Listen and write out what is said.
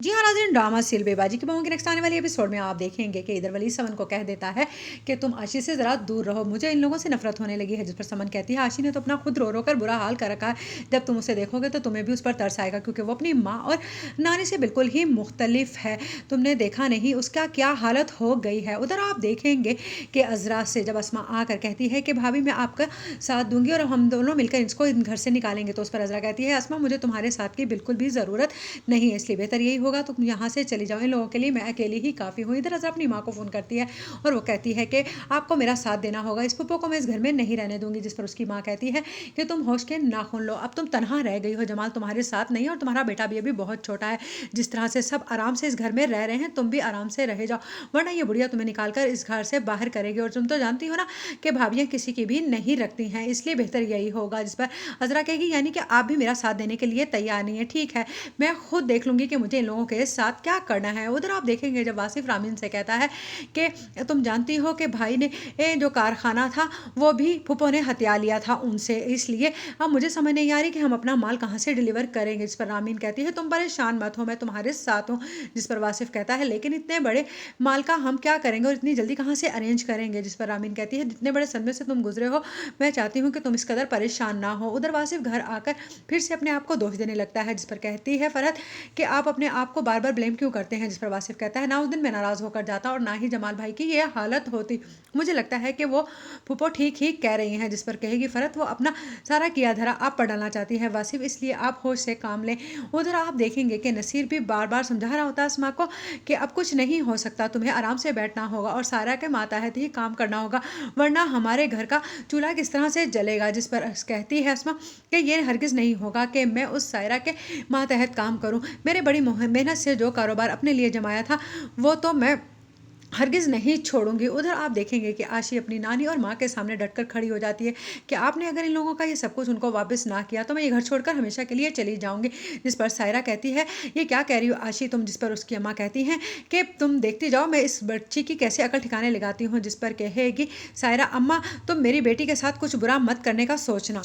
जी हाँ नाज़रीन, ड्रामा सीलबेबाजी की बहू के नेक्स्ट आने वाले एपिसोड में आप देखेंगे कि इधर वली समन को कह देता है कि तुम आशी से ज़रा दूर रहो, मुझे इन लोगों से नफरत होने लगी है। जिस पर समन कहती है आशी ने तो अपना खुद रो रो कर बुरा हाल कर रखा है, जब तुम उसे देखोगे तो तुम्हें भी उस पर तरस आएगा, क्योंकि वो अपनी माँ और नानी से बिल्कुल ही मुख्तलिफ है। तुमने देखा नहीं उसका क्या हालत हो गई है। उधर आप देखेंगे कि अजरा से जब अस्मा आकर कहती है कि भाभी मैं आपका साथ दूंगी और हम दोनों मिलकर इसको इन घर से निकालेंगे, तो उस पर अजरा कहती है अस्मा मुझे तुम्हारे साथ की बिल्कुल भी ज़रूरत नहीं है, इसलिए बेहतर यही होगा तुम यहाँ से चली जाओ, इन लोगों के लिए मैं अकेली ही काफ़ी हूँ। इधर अजरा अपनी माँ को फ़ोन करती है और वो कहती है कि आपको मेरा साथ देना होगा, इस पुप्पो को मैं इस घर में नहीं रहने दूंगी। जिस पर उसकी माँ कहती है कि तुम होश के नाखून लो, अब तुम तनहा रह गई हो, जमाल तुम्हारे साथ नहीं और तुम्हारा बेटा भी अभी बहुत छोटा है। जिस तरह से सब आराम से इस घर में रह रहे हैं तुम भी आराम से रह जाओ, वरना ये बुढ़िया तुम्हें निकाल कर इस घर से बाहर करेगी, और तुम तो जानती हो ना कि भाभियाँ किसी की भी नहीं रखती हैं, इसलिए बेहतर यही होगा। जिस पर अजरा कहेगी यानी कि आप भी मेरा साथ देने के लिए तैयार नहीं है, ठीक है मैं खुद देख लूंगी कि मुझे इन लोगों के साथ क्या करना है। उधर आप देखेंगे जब वासिफ रामीन से कहता है कि तुम जानती हो कि भाई ने जो कारखाना था वो भी फूफो ने हत्या लिया था उनसे, इसलिए अब मुझे समझ नहीं आ रही कि हम अपना माल कहाँ से डिलीवर करेंगे। जिस पर रामीन कहती है तुम परेशान मत हो, मैं तुम्हारे साथ हूँ। जिस पर वासिफ कहता है लेकिन इतने बड़े माल का हम क्या करेंगे और इतनी जल्दी कहाँ से अरेंज करेंगे। जिस पर रामीन कहती है जितने बड़े सदमे से तुम गुजरे हो मैं चाहती हूँ कि तुम इस कदर परेशान ना हो। उधर वासिफ घर आकर फिर से अपने आप को दोष देने लगता है, जिस पर कहती है फरहत कि आप अपने आप को बार बार ब्लेम क्यों करते हैं। जिस पर वासिफ कहता है ना उस दिन मैं नाराज़ होकर जाता और ना ही जमाल भाई की ये हालत होती, मुझे लगता है कि वो फूफो ठीक ही कह रही हैं। जिस पर कहेगी फरहत वो अपना सारा किया धरा आप पर डालना चाहती है वासिफ, इसलिए आप होश से काम लें। उधर आप देखेंगे कि नसीर भी बार बार समझा रहा होता है अस्मा को कि अब कुछ नहीं हो सकता, तुम्हें आराम से बैठना होगा और सारा के मातहत ही काम करना होगा, वरना हमारे घर का चूल्हा किस तरह से जलेगा। जिस पर कहती है अस्मा कि ये हरगिज़ नहीं होगा कि मैं उस सायरा के मातहत काम करूं, मेरे बड़ी मेहनत से जो कारोबार अपने लिए जमाया था वो तो मैं हरगिज़ नहीं छोड़ूंगी। उधर आप देखेंगे कि आशी अपनी नानी और माँ के सामने डटकर खड़ी हो जाती है कि आपने अगर इन लोगों का ये सब कुछ उनको वापस ना किया तो मैं ये घर छोड़कर हमेशा के लिए चली जाऊंगी। जिस पर सायरा कहती है ये क्या कह रही हो आशी तुम। जिस पर उसकी अम्मा कहती हैं कि तुम देखती जाओ मैं इस बच्ची की कैसे अकल ठिकाने लगाती हूँ। जिस पर कहेगी सायरा अम्मा तुम मेरी बेटी के साथ कुछ बुरा मत करने का सोचना।